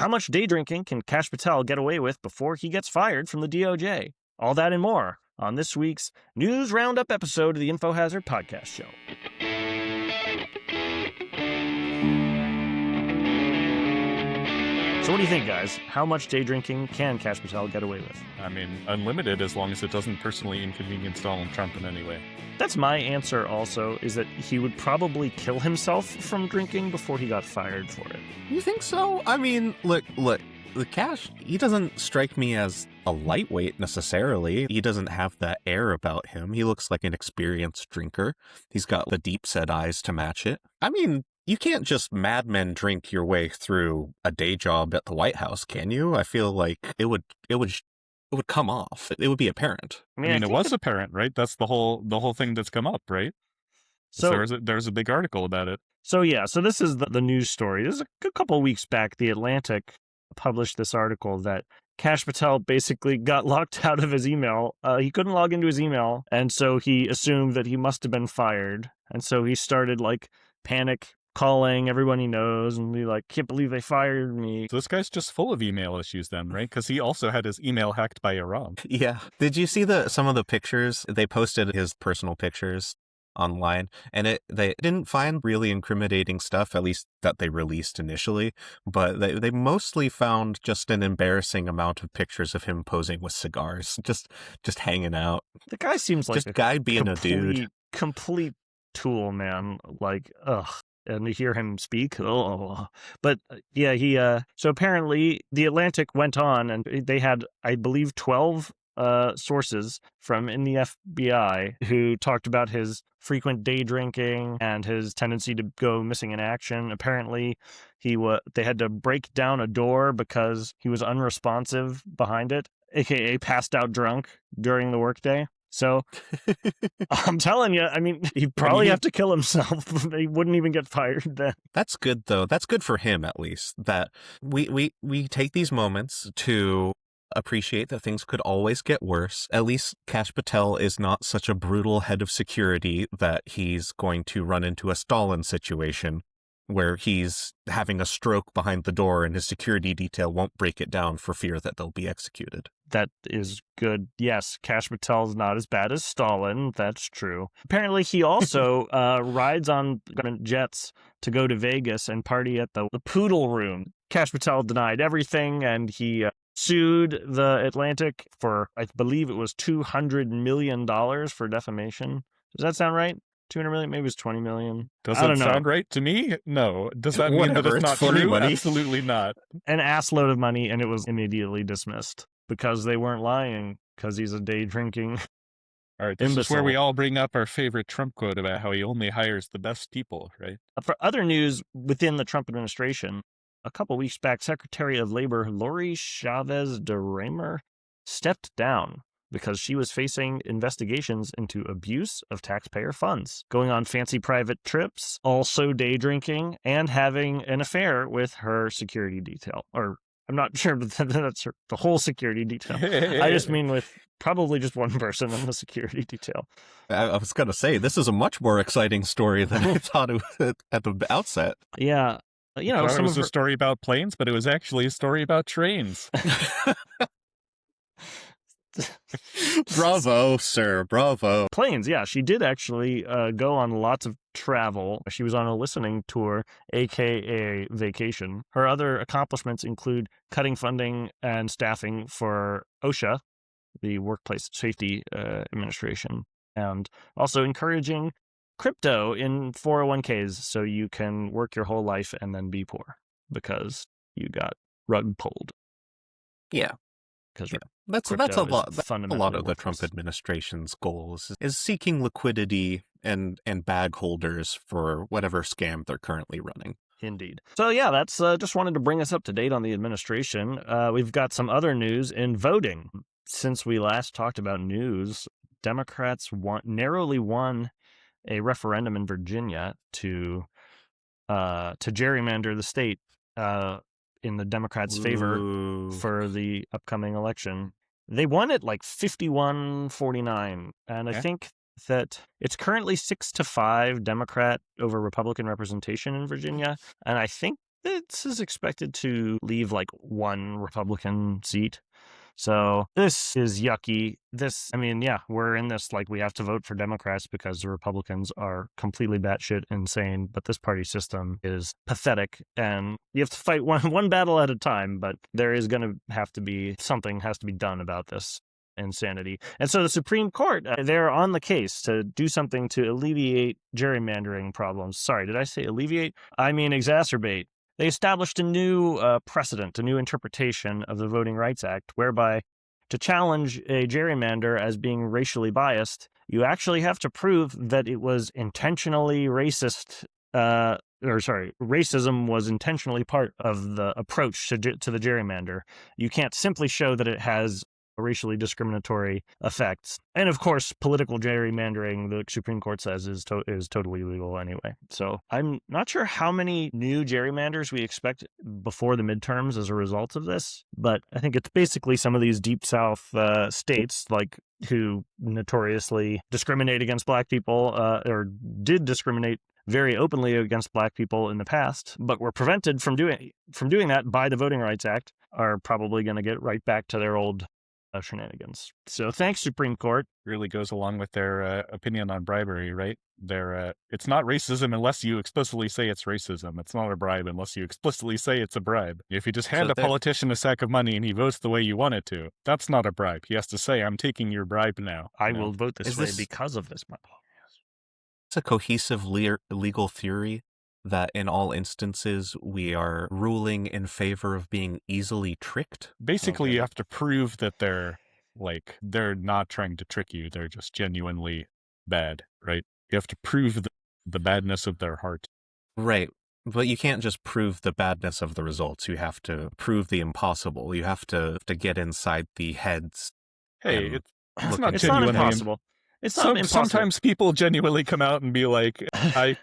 How much day drinking can Kash Patel get away with before he gets fired from the DOJ? All that and more on this week's News Roundup episode of the InfoHazard Podcast Show. So what do you think, guys? How much day drinking can Kash Patel get away with? I mean, unlimited as long as it doesn't personally inconvenience Donald Trump in any way. That's my answer also, is that he would probably kill himself from drinking before he got fired for it. You think so? I mean, look, the Kash, he doesn't strike me as a lightweight necessarily. He doesn't have that air about him. He looks like an experienced drinker. He's got the deep-set eyes to match it. I mean, you can't just madmen drink your way through a day job at the White House, can you? I feel like it would come off. It would be apparent. I mean, it was apparent, right? That's the whole thing that's come up, right? So there's a big article about it. So this is the news story. This is a couple of weeks back. The Atlantic published this article that Kash Patel basically got locked out of his email. He couldn't log into his email, and so he assumed that he must have been fired. And so he started panic calling everyone he knows and be like, can't believe they fired me. So this guy's just full of email issues then, right? Because he also had his email hacked by Iran. Yeah. Did you see some of the pictures? They posted his personal pictures online, and they didn't find really incriminating stuff, at least that they released initially, but they mostly found just an embarrassing amount of pictures of him posing with cigars, just hanging out. The guy seems like just a guy being a dude. Complete tool, man. Ugh. And to hear him speak, but yeah, so apparently the Atlantic went on, and they had, I believe, 12 sources from in the FBI who talked about his frequent day drinking and his tendency to go missing in action. Apparently, they had to break down a door because he was unresponsive behind it, aka passed out drunk during the workday. So I'm telling you, I mean, he'd probably have to kill himself. He wouldn't even get fired then. That's good, though. That's good for him, at least, that we take these moments to appreciate that things could always get worse. At least Kash Patel is not such a brutal head of security that he's going to run into a Stalin situation where he's having a stroke behind the door and his security detail won't break it down for fear that they'll be executed. That is good. Yes, Kash Patel's not as bad as Stalin. That's true. Apparently, he also rides on government jets to go to Vegas and party at the Poodle Room. Kash Patel denied everything, and he sued the Atlantic for, I believe it was $200 million for defamation. Does that sound right? 200 million, maybe it's 20 million. Doesn't sound right to me? No. Does that mean that it's not true? Money. Absolutely not. An ass load of money, and it was immediately dismissed because they weren't lying, because he's a day drinking. All right, this is where we all bring up our favorite Trump quote about how he only hires the best people, right? For other news within the Trump administration, a couple weeks back, Secretary of Labor Lori Chavez de Raymer stepped down because she was facing investigations into abuse of taxpayer funds, going on fancy private trips, also day drinking, and having an affair with her security detail. Or I'm not sure, but that's the whole security detail. I just mean with probably just one person in the security detail. I was going to say, this is a much more exciting story than I thought it was at the outset. Yeah. You know, it was a story about planes, but it was actually a story about trains. Bravo, sir. Bravo. Planes, yeah. She did actually go on lots of travel. She was on a listening tour, aka vacation. Her other accomplishments include cutting funding and staffing for OSHA, the Workplace Safety Administration, and also encouraging crypto in 401ks so you can work your whole life and then be poor because you got rug pulled. Yeah. Because that's a lot of the Trump administration's goals is seeking liquidity and bag holders for whatever scam they're currently running. Indeed. So yeah, that's just wanted to bring us up to date on the administration. We've got some other news in voting. Since we last talked about news, Democrats narrowly won a referendum in Virginia to gerrymander the state in the Democrats' favor for the upcoming election. They won it 51-49, and I think that it's currently 6-5 Democrat over Republican representation in Virginia, and I think this is expected to leave like one Republican seat. So this is yucky. We're in this like we have to vote for Democrats because the Republicans are completely batshit insane, but this party system is pathetic and you have to fight one battle at a time, but there is going to have to be something has to be done about this insanity. And so the Supreme Court, they're on the case to do something to alleviate gerrymandering problems. Sorry, did I say alleviate? I mean exacerbate. They established a new precedent, a new interpretation of the Voting Rights Act, whereby to challenge a gerrymander as being racially biased, you actually have to prove that it was intentionally racist, racism was intentionally part of the approach to the gerrymander. You can't simply show that it has racially discriminatory effects. And of course, political gerrymandering, the Supreme Court says, is totally legal anyway. So I'm not sure how many new gerrymanders we expect before the midterms as a result of this, but I think it's basically some of these deep South states, like who notoriously discriminate against Black people or did discriminate very openly against Black people in the past, but were prevented from doing that by the Voting Rights Act, are probably going to get right back to their old shenanigans. So thanks, Supreme Court. Really goes along with their opinion on bribery, right? It's not racism unless you explicitly say it's racism. It's not a bribe unless you explicitly say it's a bribe. If you just hand a politician a sack of money and he votes the way you want it to, that's not a bribe. He has to say, I'm taking your bribe now. I will vote this way because of this. It's a cohesive legal theory that in all instances we are ruling in favor of being easily tricked. Basically, you have to prove that they're not trying to trick you. They're just genuinely bad, right? You have to prove the badness of their heart. Right. But you can't just prove the badness of the results. You have to prove the impossible. You have to get inside the heads. Hey, it's not It's genuinely not impossible. It's not impossible. Sometimes people genuinely come out and be like, I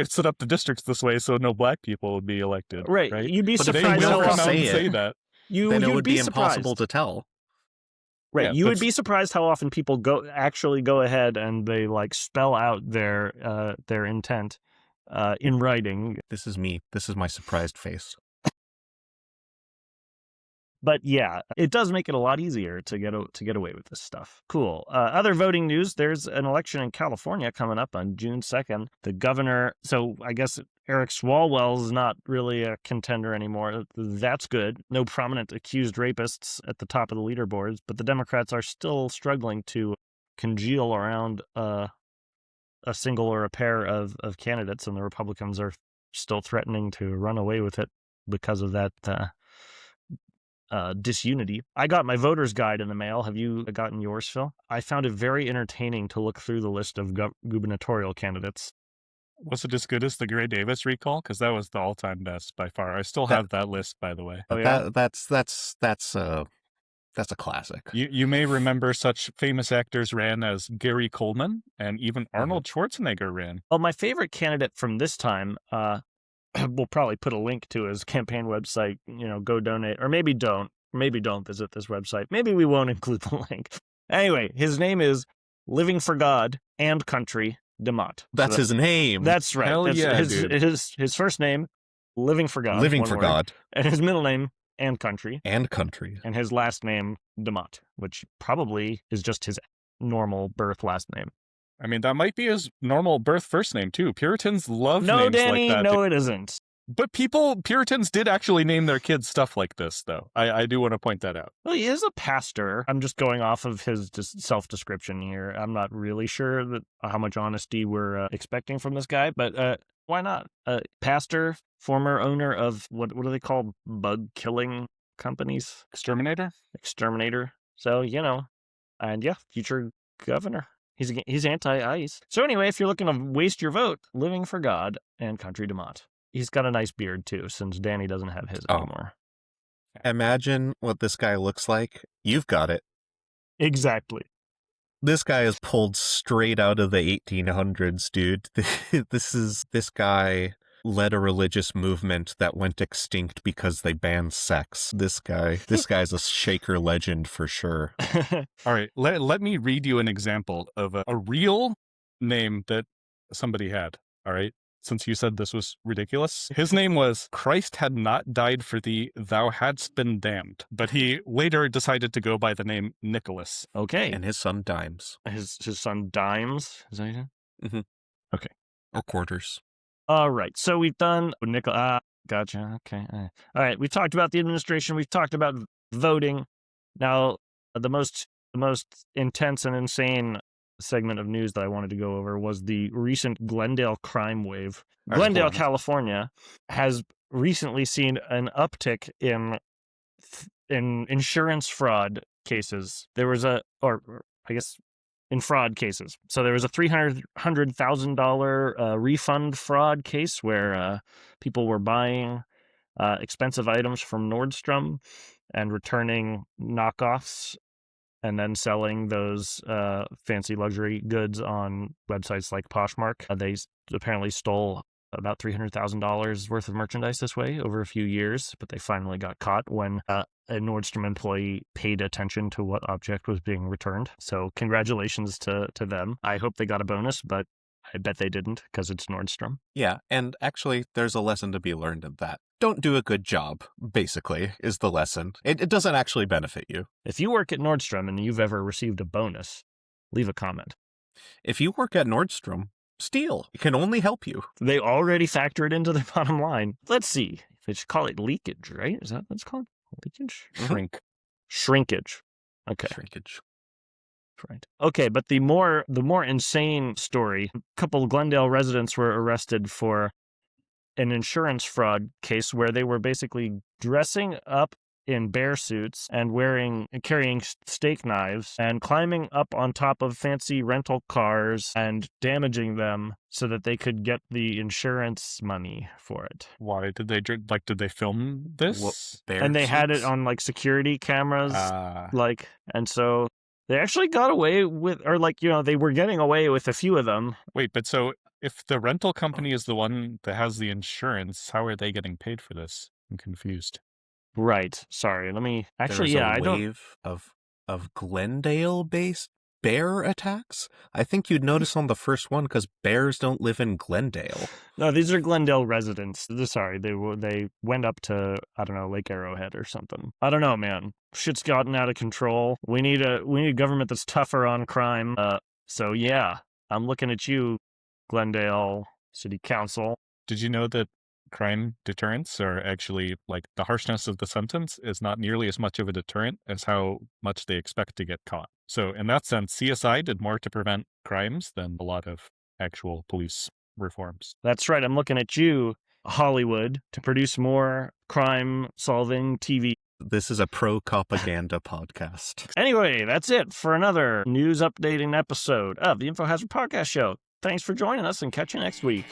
set up the districts this way so no Black people would be elected. Right. You'd be surprised how often say that. Then it would be impossible to tell. Right. Yeah, you would be surprised how often people go ahead and they like spell out their intent in writing. This is me. This is my surprised face. But yeah, it does make it a lot easier to get away with this stuff. Cool. Other voting news, there's an election in California coming up on June 2nd. The governor, so I guess Eric Swalwell's not really a contender anymore. That's good. No prominent accused rapists at the top of the leaderboards, but the Democrats are still struggling to congeal around a single or a pair of candidates, and the Republicans are still threatening to run away with it because of that disunity. I got my voter's guide in the mail. Have you gotten yours, Phil? I found it very entertaining to look through the list of gubernatorial candidates. Was it as good as the Gray Davis recall? Because that was the all-time best by far. I still have that list, by the way. Oh, yeah? That's a classic. You may remember such famous actors ran as Gary Coleman, and even Arnold Schwarzenegger ran. Well, my favorite candidate from this time, we'll probably put a link to his campaign website, go donate, or maybe don't visit this website. Maybe we won't include the link. Anyway, his name is Living for God and Country DeMott. That's his name. That's right. Hell yeah, dude. His first name, Living for God. Living for God. And his middle name, and Country. And Country. And his last name, DeMott, which probably is just his normal birth last name. I mean, that might be his normal birth first name, too. Puritans love names Danny, like that. No, it isn't. But Puritans did actually name their kids stuff like this, though. I do want to point that out. Well, he is a pastor. I'm just going off of his self-description here. I'm not really sure how much honesty we're expecting from this guy, but why not? Pastor, former owner of, what do they call bug-killing companies? Exterminator. So, and yeah, future governor. He's anti-ICE. So anyway, if you're looking to waste your vote, Living for God and Country DeMott. He's got a nice beard, too, since Danny doesn't have his anymore. Imagine what this guy looks like. You've got it. Exactly. This guy is pulled straight out of the 1800s, dude. This guy led a religious movement that went extinct because they banned sex. This guy's a Shaker legend for sure. All right, let me read you an example of a real name that somebody had. All right. since you said this was ridiculous. His name was Christ Had Not Died for Thee, Thou Hadst Been Damned. But he later decided to go by the name Nicholas. Okay. And his son Dimes. His son Dimes? Is that what you said? Mm-hmm. Okay. Or Quarters. All right. So we've done gotcha. Okay. All right. We've talked about the administration. We've talked about voting. Now, the most intense and insane segment of news that I wanted to go over was the recent Glendale crime wave. Glendale, California, has recently seen an uptick in insurance fraud cases. There was in fraud cases. So there was a $300,000 refund fraud case where people were buying expensive items from Nordstrom and returning knockoffs and then selling those fancy luxury goods on websites like Poshmark. They apparently stole about $300,000 worth of merchandise this way over a few years, but they finally got caught when a Nordstrom employee paid attention to what object was being returned. So congratulations to them. I hope they got a bonus, but I bet they didn't because it's Nordstrom. Yeah, and actually there's a lesson to be learned in that. Don't do a good job, basically, is the lesson. It doesn't actually benefit you. If you work at Nordstrom and you've ever received a bonus, leave a comment. If you work at Nordstrom, steal. It can only help you. They already factor it into their bottom line. Let's see. They should call it leakage, right? Is that what it's called? Leakage? Shrink. Shrinkage. Okay. Shrinkage. Right. Okay, but the more insane story, a couple of Glendale residents were arrested for an insurance fraud case where they were basically dressing up in bear suits and carrying steak knives and climbing up on top of fancy rental cars and damaging them so that they could get the insurance money for it. Why did they did they film this? And they had it on security cameras, and so they actually got away with, they were getting away with a few of them. Wait, but so if the rental company is the one that has the insurance, how are they getting paid for this? I'm confused. Right. Sorry. Let me actually. There's a wave of Glendale-based bear attacks. I think you'd notice on the first one because bears don't live in Glendale. No, these are Glendale residents. Sorry, they went up to Lake Arrowhead or something. I don't know, man. Shit's gotten out of control. We need a government that's tougher on crime. So yeah, I'm looking at you, Glendale City Council. Did you know that crime deterrents are actually, the harshness of the sentence is not nearly as much of a deterrent as how much they expect to get caught? So in that sense, CSI did more to prevent crimes than a lot of actual police reforms. That's right. I'm looking at you, Hollywood, to produce more crime-solving TV. This is a pro-propaganda podcast. Anyway, that's it for another news updating episode of the InfoHazard Podcast Show. Thanks for joining us and catch you next week.